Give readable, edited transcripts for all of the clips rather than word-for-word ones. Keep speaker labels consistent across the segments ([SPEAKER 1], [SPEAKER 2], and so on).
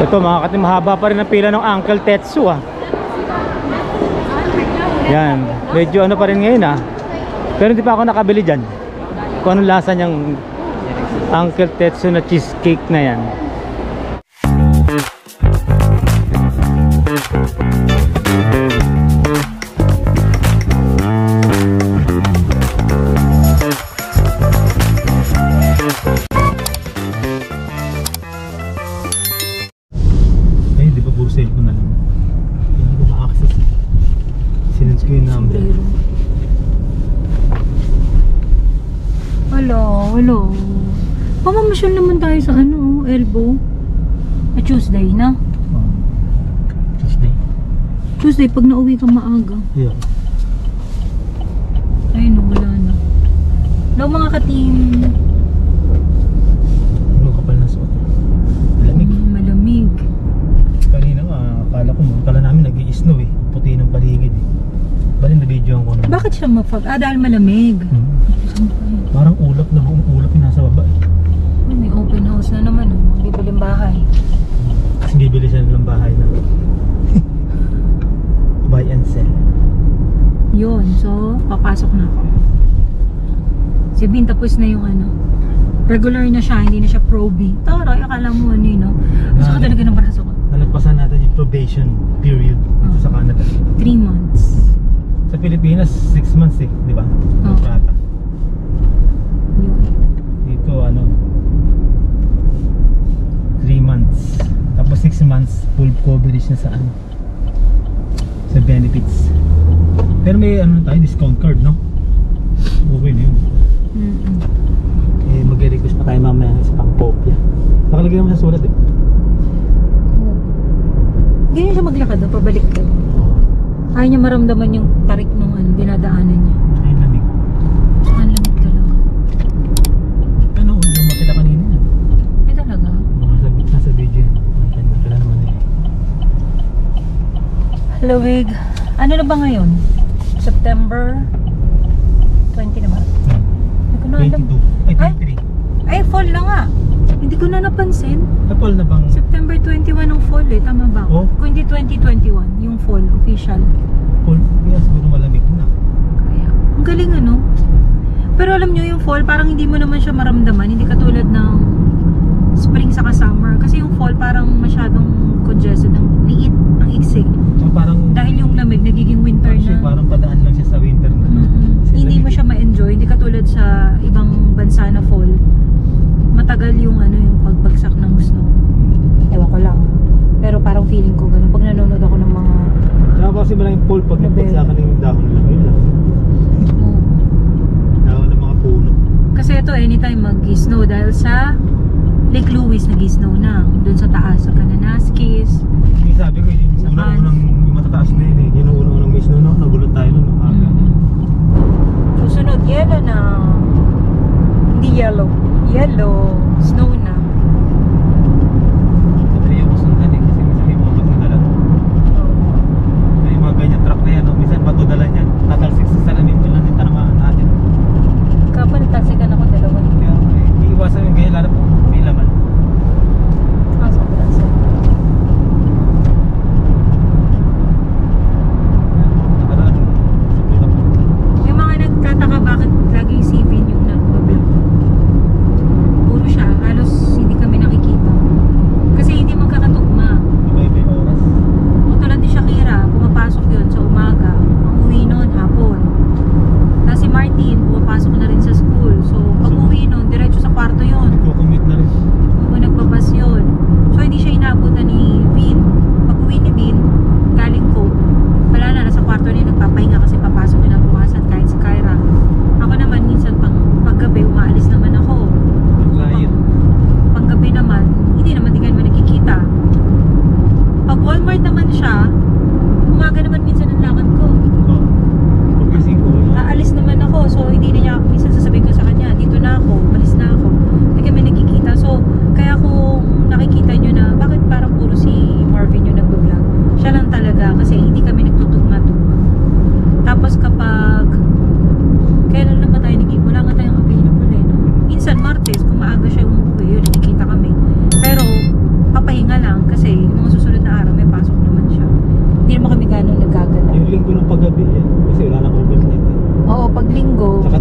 [SPEAKER 1] Ito mga katim, mahaba pa rin ang pila ng Uncle Tetsu ah. Yan, medyo ano pa rin ngayon ah. Pero hindi pa ako nakabili dyan kung anong lasa niyang Uncle Tetsu na cheesecake na yan.
[SPEAKER 2] Hello. Pamamasyal naman tayo sa ano, Elbow. Tuesday na. Tuesday pag nauwi ka maaga.
[SPEAKER 1] Yeah.
[SPEAKER 2] Ay no, wala na. Hello mga ka-team.
[SPEAKER 1] Ano kapal na suot? Malamig.
[SPEAKER 2] Malamig.
[SPEAKER 1] Kanina nga, akala namin nag-i-snow eh. Puti ng paligid eh. Bali na-videoan ko na.
[SPEAKER 2] Bakit siya dahil malamig?
[SPEAKER 1] Parang ulap na buong ulap yung nasa baba eh.
[SPEAKER 2] May open house na naman oh. Bibiling bahay.
[SPEAKER 1] Kasi bibili siya ng bahay na buy and sell.
[SPEAKER 2] Yun, so papasok na ako. Sabihin tapos na yung ano. Regular na siya, hindi na siya proby. Taray, akala mo ano yun no? Gusto ko talaga ng braso ko.
[SPEAKER 1] Nalagpasan natin yung probation period dito sa Canada.
[SPEAKER 2] 3 months.
[SPEAKER 1] Sa Pilipinas, 6 months eh, di ba?
[SPEAKER 2] Oo.
[SPEAKER 1] Dito ano 3 months. Tapos 6 months full coverage na sa ano, sa benefits. Pero may ano tayo, discount card no? Okay na yun. Eh mag-request pa tayo mamaya sa pang-kopya. Nakalagay naman sa sulat eh.
[SPEAKER 2] Ganyan siya maglakad na pabalik ka. Ayaw niya maramdaman yung tarik nung ano, dinadaanan niya.
[SPEAKER 1] Ay lamig.
[SPEAKER 2] Ang lamig talaga.
[SPEAKER 1] Ano, yung makita kanina yan.
[SPEAKER 2] Ay talaga?
[SPEAKER 1] Nasa video yan. Makita naman eh.
[SPEAKER 2] Lamig. Ano na ba ngayon? September 20 na ba? Hindi ko na alam.
[SPEAKER 1] 22. Ay, 23.
[SPEAKER 2] Ay, fall na nga. Hindi ko na napansin.
[SPEAKER 1] Fall na bang?
[SPEAKER 2] September 21 ang fall eh. Tama ba?
[SPEAKER 1] Oh?
[SPEAKER 2] Kung hindi 2021, yung fall, official.
[SPEAKER 1] Fall? Kaya siguro malamig na.
[SPEAKER 2] Kaya, ang galing ano. Pero alam nyo yung fall, parang hindi mo naman siya maramdaman. Hindi katulad ng spring saka summer. Kasi yung fall parang masyadong congested. Ang liit, ang iksi.
[SPEAKER 1] So, parang,
[SPEAKER 2] dahil yung lamig, nagiging winter na.
[SPEAKER 1] Parang padaan lang siya sa winter na.
[SPEAKER 2] Hindi mo siya ma-enjoy. Hindi katulad sa ibang bansa na fall. Matagal yung ano, yung pagbagsak ng snow. Ewan ko lang. Pero parang feeling ko gano'n. Pag nanonood ako ng mga...
[SPEAKER 1] Saka kasi malaking fall pag nagbagsakan ng dahon lang. Yun lang. Dahon ng mga puno.
[SPEAKER 2] Kasi ito anytime mag-snow dahil sa Lake Louise nag-snow na. Doon sa taas, sa Kananaskis.
[SPEAKER 1] Yung sabi ko, yung unang matataas na yun eh. Yung unang may snow no? Nagulot tayo nun.
[SPEAKER 2] Susunod, yellow na. Hindi yellow. Yellow. Snow na.
[SPEAKER 1] Madali ako sundan eh. Kasi minsan may mga dala. May mga ganyan truck na yan. No? Minsan bato dala niyan. Tatalsik sa salamin. Doon lang yung tanamaan natin.
[SPEAKER 2] Kapag nagtasikan ako dalawa.
[SPEAKER 1] Kaya iiwasan yung ganyan. Lalo po may laman.
[SPEAKER 2] Sa plaza.
[SPEAKER 1] Nakaraan. Sa bulak.
[SPEAKER 2] Yung mga nagtataka bakit laging sipin yung nagbablog. Puro siya. Halos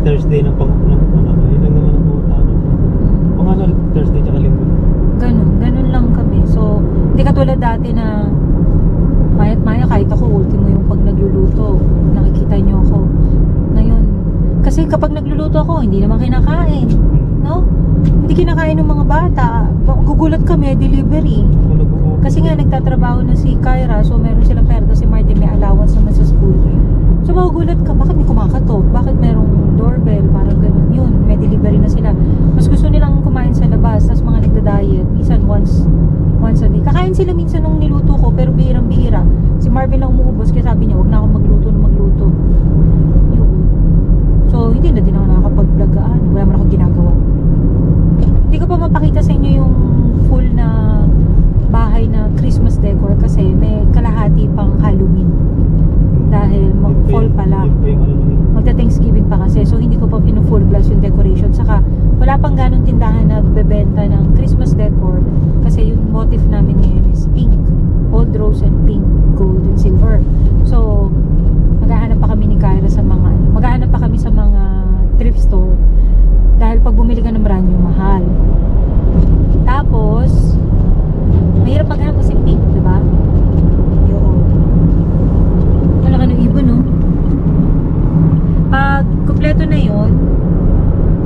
[SPEAKER 1] Thursday ng pang ano, yun lang naman ang mga ano, Thursday tsaka Linggo.
[SPEAKER 2] Ganun lang kami. So, hindi katulad dati na maya't maya kahit ako ultimo yung pag nagluluto, nakikita nyo ako. Ngayon, kasi kapag nagluluto ako, hindi naman kinakain. No? Hindi kinakain ng mga bata. Gugulat kami, delivery. Kasi nga nagtatrabaho na si Kyra, so meron silang pera, si Martin may allowance naman sa school. So magugulat ka, bakit may kumakatok? Bakit merong doorbell? Parang ganun. Yun, may delivery na sila. Mas gusto nilang kumain sa labas, tapos mga nagda-diet, minsan once a day. Kakain sila minsan nung niluto ko, pero bihirang-bihira. Si Marvin lang umuubos, kaya sabi niya, huwag na akong magluto. Yun. So, hindi na din ako nakakapag-vlogaan. Wala man akong ginagawa. Hindi ko pa mapakita sa inyo yung full na bahay na Christmas decor kasi may kalahati pang Halloween. Dahil mag-fall pa lang. Magta-Thanksgiving pa kasi. So, hindi ko pa pinu-full blast yung decoration. Saka, wala pang ganong tindahan na bebenta ng Christmas decor kasi yung motif namin ngayon is pink. Old rose and pink, gold and silver. So, maghahanap pa kami ni Kyra sa mga maghahanap pa kami sa mga thrift store dahil pag bumili ka ng brand new, mahal. Tapos, mahirap maghanap kasi pink, diba? Yun. Wala ka ng ibon, no? Pag kumpleto na yun,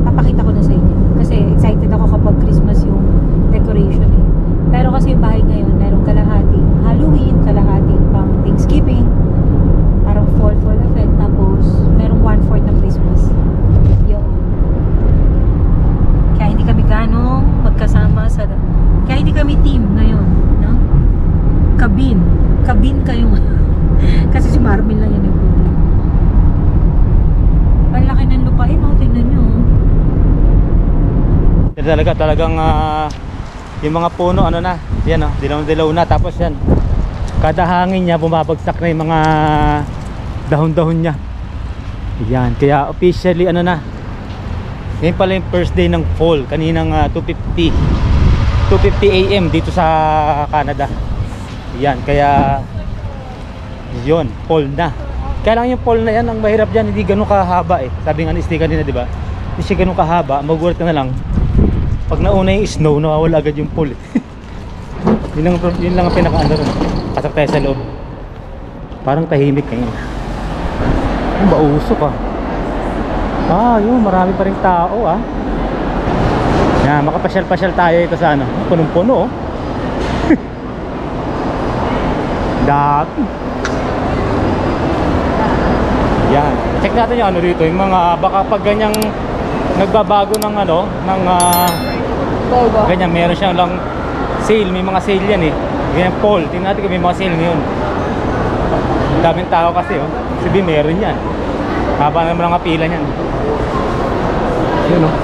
[SPEAKER 2] papakita ko na sa inyo. Kasi excited ako kapag Christmas yung decoration eh. Pero kasi yung bahay ngayon, merong kalahating Halloween, kalahating pang Thanksgiving, parang fall effect, tapos merong 1/4 ng Christmas. Yun. Kaya hindi kami ganong magkasama sa... Kaya hindi kami team ngayon, no? Kabin kayo. Kasi si Marvin lang yan nag-vlog. Ang laki ng lupain, oh, tingnan nyo.
[SPEAKER 1] Talagang yung mga puno ano na, yan oh, dilaw na, tapos yan. Kada hangin niya bumabagsak na yung mga dahon-dahon niya. Yan, kaya officially ano na. Ngayon pala yung first day ng fall, kaninang 2:50 AM dito sa Canada. Yan, kaya yun, fall na. Kaya lang yung fall na yan, ang mahirap dyan, hindi ganun kahaba eh. Sabi nga ni Steve kanina, di ba? Hindi siya ganun kahaba, magulat ka na lang. Pag nauna yung snow, nawawala agad yung fall eh. yun lang ang pinaka-ano rin. Pasok tayo sa loob. Parang tahimik ngayon. Mausok ah. Yun, marami pa rin tao ah. Yan, makapasyal-pasyal tayo ito sa ano, punong-puno oh. Dati. Yan, check natin yung ano dito, yung mga baka pag ganyang nagbabago ng ano, ng ganyan, meron siyang lang sale, may mga sale yan eh. Ganyan fall, tingnan natin kung may mga sale ngayon. Daming tao kasi oh, sabi meron yan. Haba naman ang pila niyan. Yun oh.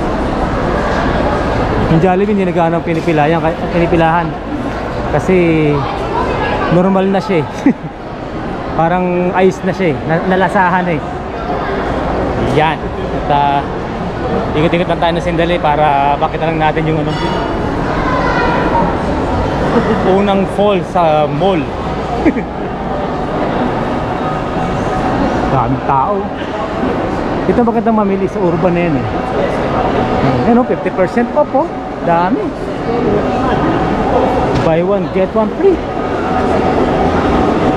[SPEAKER 1] Yung Jollibee hindi nagano pinipilahan kasi normal na siya eh. Parang ice na siya eh, nalasahan eh. Yan. At ikot-ikot lang tayo na sandali para makita lang natin yung ano, unang fall sa mall. Daming tao. Ito magandang mamili sa urban na yan eh. Ano, 50% off po. Dami. Buy one, get one free.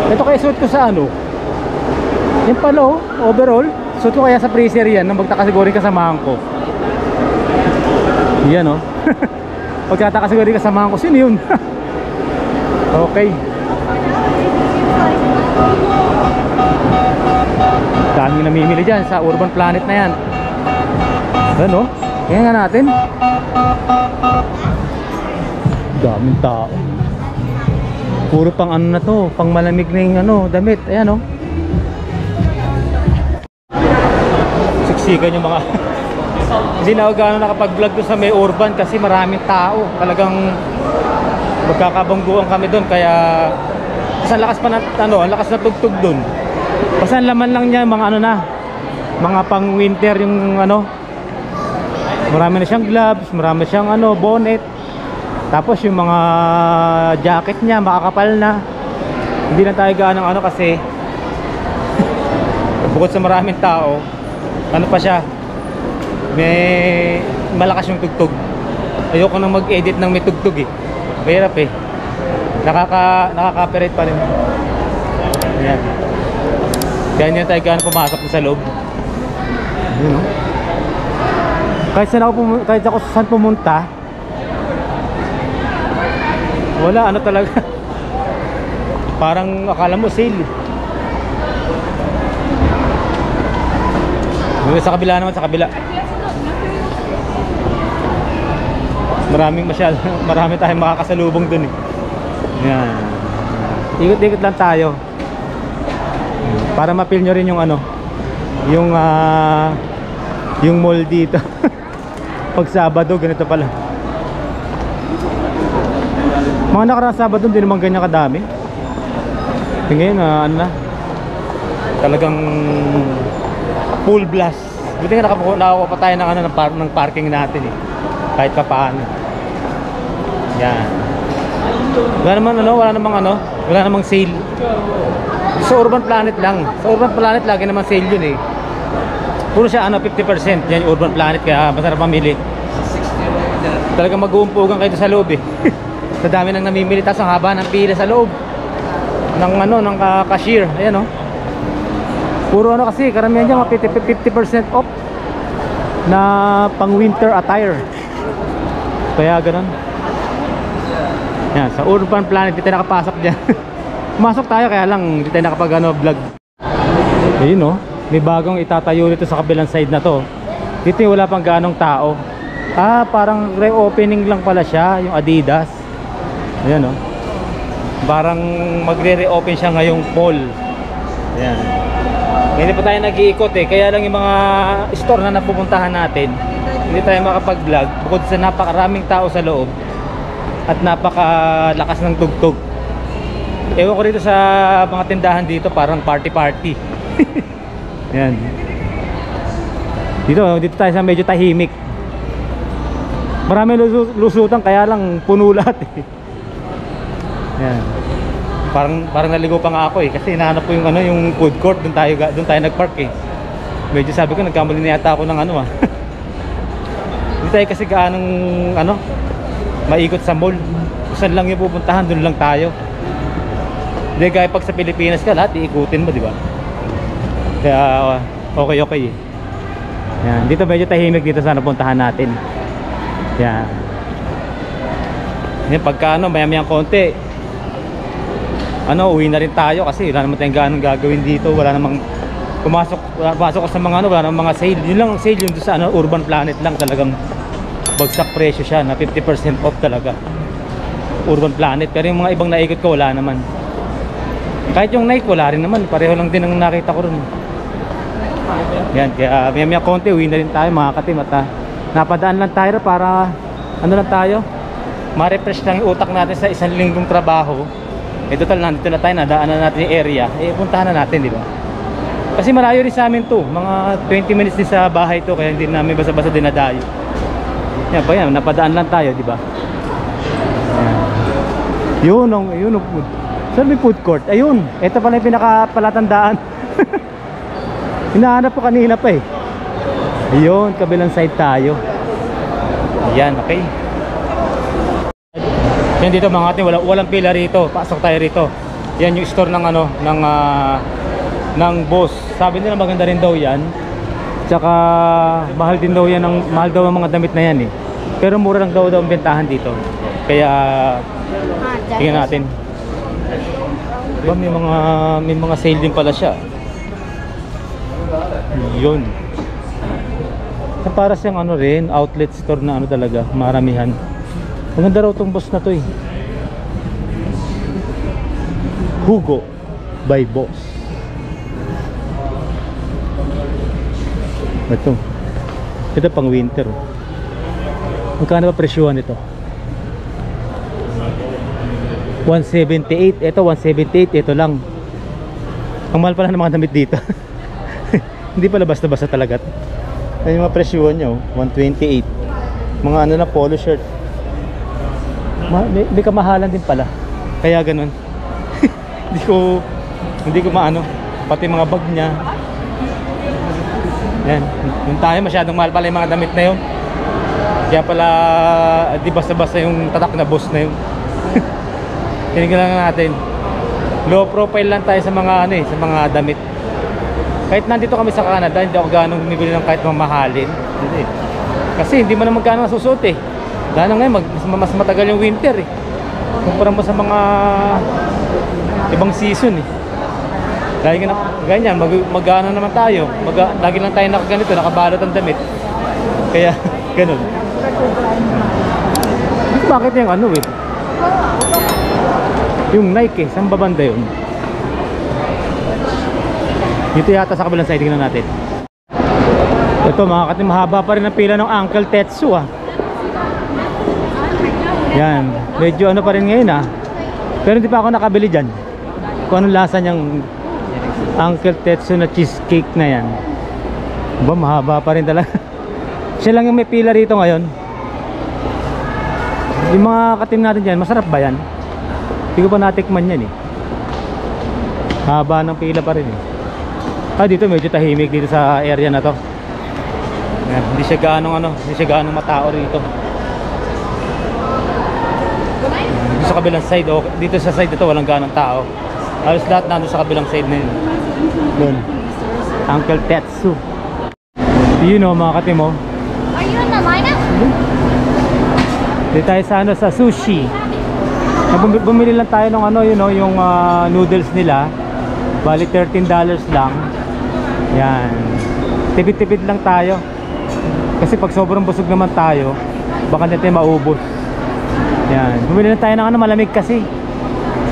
[SPEAKER 1] Ito kaya suot ko sa ano, yung palo, overall. Suot ko kaya sa freezer yan nang magtakasigurin kasamahan ko. Yan o. Pagkatakasigurin kasamahan ko, sino yun? Okay. Daming namimili dyan sa Urban Planet na yan. Ano? Kaya nga natin. Daming tao. Puro pang ano na to, pang malamig na yung ano, damit. Ayan o. Siksikan yung mga hindi na ako gano'n nakapag-vlog doon sa may urban kasi maraming tao. Talagang magkakabangguan kami doon. Kaya kasi ang lakas pa na, ano, ang lakas na tugtog doon. Basta ang laman lang niya mga ano na, mga pang winter yung ano. Marami na siyang gloves, marami siyang ano, bonnet. Tapos yung mga jacket niya makakapal na. Hindi na tayo gaano ano kasi bukod sa maraming tao, ano pa siya, may malakas yung tugtog. Ayoko nang mag-edit ng may tugtog eh. Mahirap eh. Nakaka-copyright pa rin. Ayan. Kaya hindi na tayo gano'n pumasok sa loob. Yun, no? Kahit ako saan pumunta, wala, ano talaga. Parang akala mo sale. Sa kabila naman, sa kabila. Marami tayong makakasalubong dun eh. Yan. Ikot-ikot lang tayo. Para ma-feel nyo rin yung ano, yung mall dito. Pag Sabado, ganito pala. Mga nakaraang Sabado, hindi naman ganyan kadami. Ngayon, ano na, talagang full blast. Buti nga nakakuha pa tayo ng, ng parking natin eh. Kahit pa paano. Yan. Wala namang sale. Sa Urban Planet lang. Sa Urban Planet lagi naman sale yun eh. Puro siya 50%. Yan yung Urban Planet, kaya masarap mamili. Talagang mag-uumpugan kayo sa loob eh. Sa dami nang namimili, tapos ang haba ng pila sa loob ng cashier. Ayan oh. Puro kasi karamihan niya 50% off na pang winter attire. Kaya ganun. Yan, sa Urban Planet dito nakapasok diyan. Pumasok tayo kaya lang hindi tayo nakapag vlog. Ayun oh, may bagong itatayo dito sa kabilang side na to. Dito wala pang ganong tao. Parang reopening lang pala siya, yung Adidas. Ayan oh. Parang magre-reopen siya ngayong fall. Ayan. Hindi pa tayo nag-iikot eh. Kaya lang yung mga store na napupuntahan natin, hindi tayo makapag-vlog bukod sa napakaraming tao sa loob at napakalakas ng tugtog. Ewan ko rito sa mga tindahan dito, parang party-party. Ayan. Dito tayo sa medyo tahimik. Marami lusutan kaya lang puno lahat eh. Ayan. Parang naligo pa nga ako eh kasi hinahanap ko yung food court, doon tayo nagpark eh. Medyo sabi ko nagkamali na yata ako ng Hindi tayo kasi gaanong maikot sa mall. Saan lang yung pupuntahan, doon lang tayo. Hindi kaya pag sa Pilipinas ka lahat iikutin mo, di ba? Kaya okay eh. Yan, dito medyo tahimik dito sa napuntahan natin. Yan. Yan pagka maya-mayang konti uwi na rin tayo kasi wala naman tayong ganong gagawin dito. Wala namang pumasok ka sa mga wala namang mga sale. Yun lang ang sale, yung sa Urban Planet lang talagang bagsak presyo siya na 50% off talaga. Urban Planet, pero yung mga ibang naikot ko wala naman. Kahit yung Nike wala rin naman, pareho lang din ang nakita ko ron. Yan, kaya maya konti uwi na rin tayo mga katim at napadaan lang tayo para lang tayo, ma-refresh lang yung utak natin sa isang linggong trabaho. Total nandito na tayo, nadaanan natin yung area, puntahan na natin, di ba? Kasi malayo rin sa amin to, mga 20 minutes din sa bahay to, kaya hindi namin basta-basta dinadayo. Yan pa yan, napadaan lang tayo, di ba? Yun. Saan may food court? Ayun, ito pala yung pinakapalatandaan. Hinahanap ko kanina pa eh. Ayun, kabilang side tayo. Ayan, okay. Yan dito mga ating walang pila rito. Pasok tayo rito. Yan yung store ng ng boss. Sabi nila maganda rin daw yan. Tsaka mahal din daw yan, mahal daw ang mga damit na yan eh. Pero mura lang daw ang bentahan dito. Kaya tingnan natin. Diba, may mga sale din pala siya. Yun. Para siyang rin, outlet store na talaga, maramihan. Maganda raw tong boss na to eh. Hugo by Boss. Ito pang winter. Magkano ba presyuhan ito? 178. Ito 178. Ito lang. Ang mahal pala ng mga damit dito. Hindi pala basta-basta talaga. Ay, yung mga presyuhan niya 128. Mga na polo shirt. May kamahalan din pala. Kaya ganun. Hindi ko maano. Pati mga bag niya. Yan. Yung tayo masyadong mahal pala yung mga damit na yun. Kaya pala di basta-basta yung tatak na boss na yun. Tinignan lang natin. Low profile lang tayo sa mga ano sa mga damit. Kahit nandito kami sa Canada, hindi ako ganong bumibili ng kahit mamahalin. Hindi. Kasi hindi mo na magkano masusuot eh. Dahil ngayon mas matagal yung winter eh. Kumpara mo sa mga ibang season eh. Dahil ganyan, mag-ano naman tayo. Lagi lang tayo nakaganito, nakabalot ang damit. Kaya ganun. Bakit yung ano eh? Yung Nike eh, saan ba banda yun? Dito yata sa kabilang side, tingnan natin. Ito mga katim, mahaba pa rin ang pila ng Uncle Tetsu ah. Yan, medyo ano pa rin ngayon ah. Pero hindi pa ako nakabili dyan. Kung anong lasa niyang Uncle Tetsu na cheesecake na yan. Ba, mahaba pa rin talaga. Siya lang yung may pila rito ngayon. Yung mga katim natin dyan, masarap ba yan? Hindi ko pa natikman yan eh. Haba ng pila pa rin eh. Dito medyo tahimik dito sa area na to. Yan, hindi siya gaanong matao rito. Dito sa kabilang side, dito sa side ito walang gaanong tao. Halos lahat nandun sa kabilang side na yun. Doon. Uncle Tetsu. Yun o mga katim mo.
[SPEAKER 3] Are you in the lineup?
[SPEAKER 1] Dito tayo sa sa sushi. Bumili lang tayo ng yung noodles nila. Bali $13 lang. Yan. Tipid-tipid lang tayo. Kasi pag sobrang busog naman tayo, baka natin maubos. Yan. Bumili lang tayo ng malamig kasi.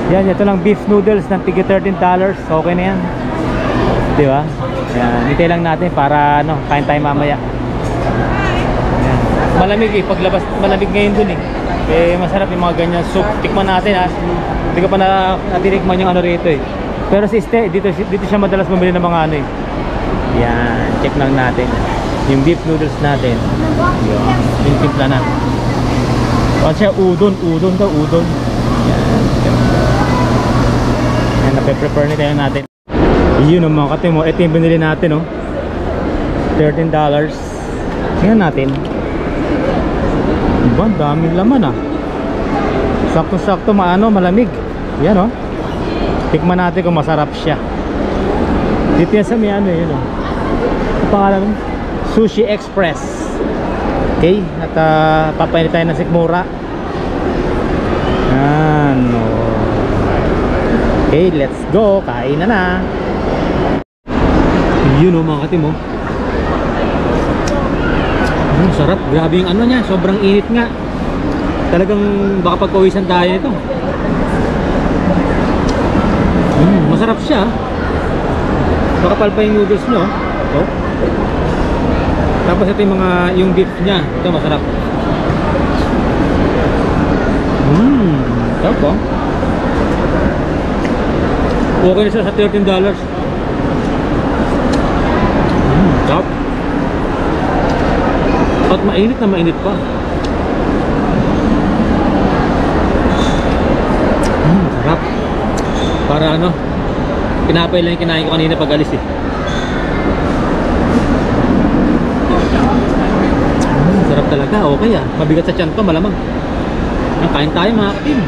[SPEAKER 1] Yan, ito lang beef noodles ng tig $13. Okay na yan. Di ba? Yan. Hintay lang natin para kain tayo mamaya. Yan. Malamig eh. Paglabas, malamig ngayon dun eh. Masarap yung mga ganyan soup. Tikman natin ha. Hindi ko pa natinikman yung rito eh. Pero si Este, dito siya madalas bumili ng mga eh. Yan, check lang natin. Yung beef noodles natin. Yung timpla na. Kasi siya udon daw, udon. Yan. Yan, nape-prepare na tayo natin. Yun ang mga katim mo. Ito yung binili natin $13. Tingnan natin. Diba, daming laman Sakto-sakto malamig. Yan tikman natin kung masarap siya. Dito yan sa may yun ang pangalan Sushi Express. Okay, at papainit tayo ng sikmura. Yan okay, let's go. Kain na. Yun mga katim sarap, grabe yung niya, sobrang init nga. Talagang baka pagpawisan tayo nito. Masarap siya. Makapal pa yung noodles nyo. Ito. Tapos ito yung beef nya. Ito masarap. Sarap po. Okay na siya sa $13. Sarap. At mainit na mainit pa. Sarap. Para pinapay lang yung kinain ko kanina pag alis eh. Sarap talaga, okay mabigat sa tiyan pa, malamang. Kain tayo mga katim.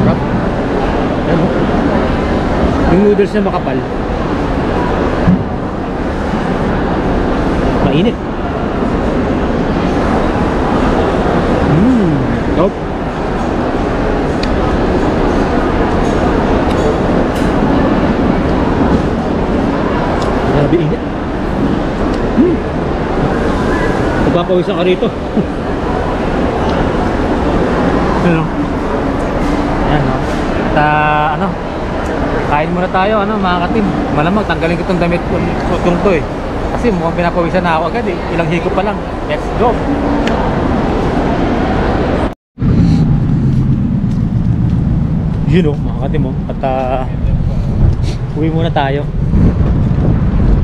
[SPEAKER 1] Sarap. Yung noodles na makapal, mainit. Nope. Grabe init. Magpapawisan ka rito. Ayan at kain muna tayo mga katim. Malamang tanggalin ko itong damit ko to eh. Kasi mukhang pinapawisan na ako agad eh. Ilang higop pa lang. Let's go. Yun mga katim at uwi muna tayo.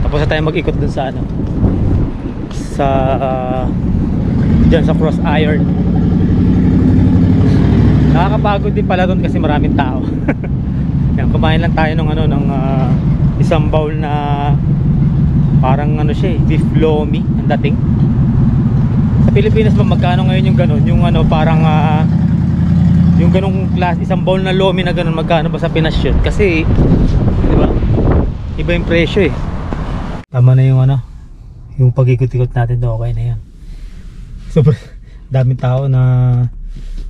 [SPEAKER 1] Tapos na tayo mag-ikot dun sa dyan sa Cross Iron. Nakakapagod din pala dun kasi maraming tao. Yan, kumain lang tayo ng ano, ng isang bowl na parang ano siya beef lomi ang dating. Sa Pilipinas ba magkano ngayon yung ganun? Yung ano parang yung ganung class, isang bowl na lomi na ganun, magkano ba sa Pinas yun? Kasi di ba? Iba yung presyo eh. Tama na yung ano, yung pag-ikot-ikot natin do, okay na yan. Super daming tao na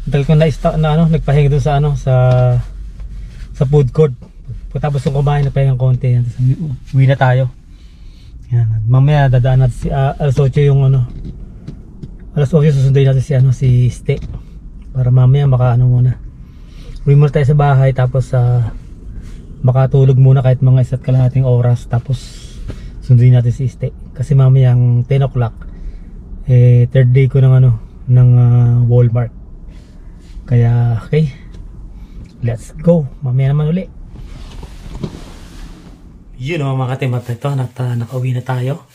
[SPEAKER 1] tagal ko na ano, nagpahinga doon sa ano, sa food court. Pagkatapos ng kumain, nagpahinga konti yan. Uwi na tayo. Yan. Mamaya dadaan natin si alas 8 yung ano. Alas 8 susunduin natin si ano, si Ste. Para mamaya makaano muna. Uwi muna tayo sa bahay tapos makatulog muna kahit mga 1.5 oras, tapos sunduin natin si Ste. Kasi mamaya ang 10 o'clock third day ko ng ano, ng Walmart. Kaya okay, let's go. Mamaya naman uli. Yun o mga katimat, ito nakauwi na tayo.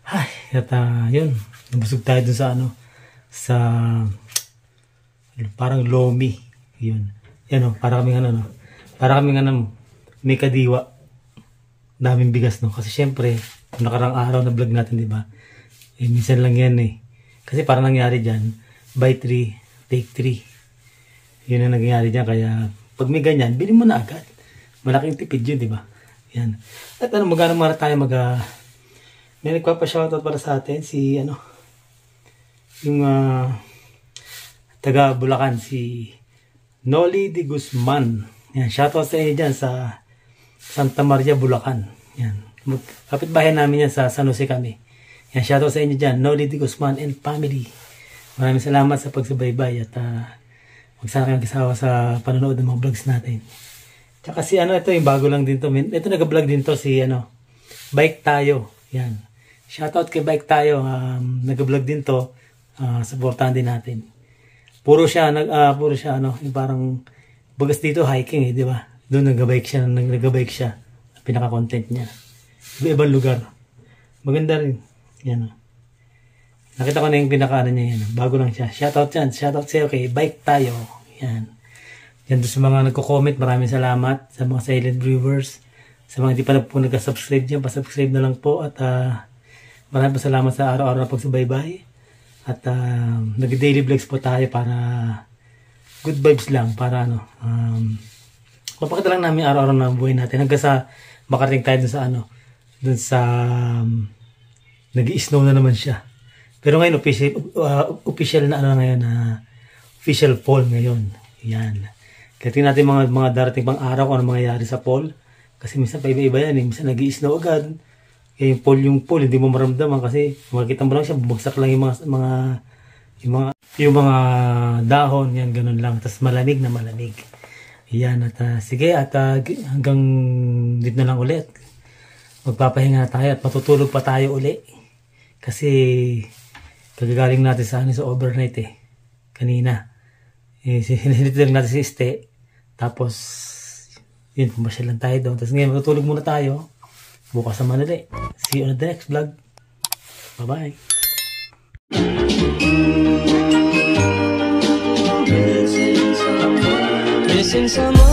[SPEAKER 1] Ay, at yun, nabusog tayo dun sa ano, sa parang lomi. Yun, yan o, para kaming ano, para kaming ano, may kadiwa. Daming bigas no, kasi syempre nakarang araw na vlog natin, di ba? Minsan lang yan eh. Kasi parang nangyari dyan, buy 3 take 3. Yun ang nangyari dyan. Kaya pag may ganyan, bilhin mo na agad. Malaking tipid yun, di ba? Yan. At ano, magano mara tayo may nagpapa-shoutout para sa atin, si ano, yung taga Bulacan, si Noli de Guzman. Yan, shoutout sa inyo dyan sa Santa Maria, Bulacan. Yan. Kapitbahay namin yan sa San Jose kami. Yan, shoutout sa inyo dyan, Noli de Guzman and family. Maraming salamat sa pagsubaybay at huwag sana kayong kasawa sa panonood ng mga vlogs natin. Tsaka si ano, ito yung bago lang din to. Ito nag-vlog din to si ano, Bike Tayo. Yan. Shoutout kay Bike Tayo. Nag-vlog din to. Supportahan din natin. Puro siya ano, yung parang bagas dito hiking eh, di ba? Doon nag-bike siya. Pinaka-content niya. Iba-ibang lugar. Maganda rin. Yan. Nakita ko na yung pinaka-ano niya yan. Bago lang siya. Shoutout yan. Shoutout sa'yo kay Bike Tayo. Yan. Yan doon sa mga nagko-comment. Maraming salamat sa mga silent viewers. Sa mga hindi pa na po nag-subscribe dyan, pa-subscribe na lang po. At maraming salamat sa araw-araw na pagsubaybay. At nag-daily vlogs po tayo para good vibes lang. Para ano, mapakita lang namin araw-araw na buhay natin. Hanggang sa makarating tayo dun sa ano, dun sa nag-i-snow na naman siya. Pero ngayon official na ano ngayon, official fall ngayon. Yan. Kaya tingnan natin mga darating pang araw kung ano mangyayari sa fall. Kasi minsan pa iba-iba yan, minsan nag-i-snow agad. Kaya yung fall hindi mo maramdaman kasi makikita mo lang siya, bumagsak lang yung mga dahon, yan ganun lang. Tapos malamig na malamig. Yan, at sige, at hanggang dito na lang ulit. Magpapahinga na tayo at matutulog pa tayo uli. Kasi kagagaling natin sa overnight eh. Kanina. Sinilito lang natin si Ste. Tapos, yun, pumasyal lang tayo doon. Tapos ngayon, matutulog muna tayo. Bukas naman ulit. See you on the next vlog. Bye-bye. Missing someone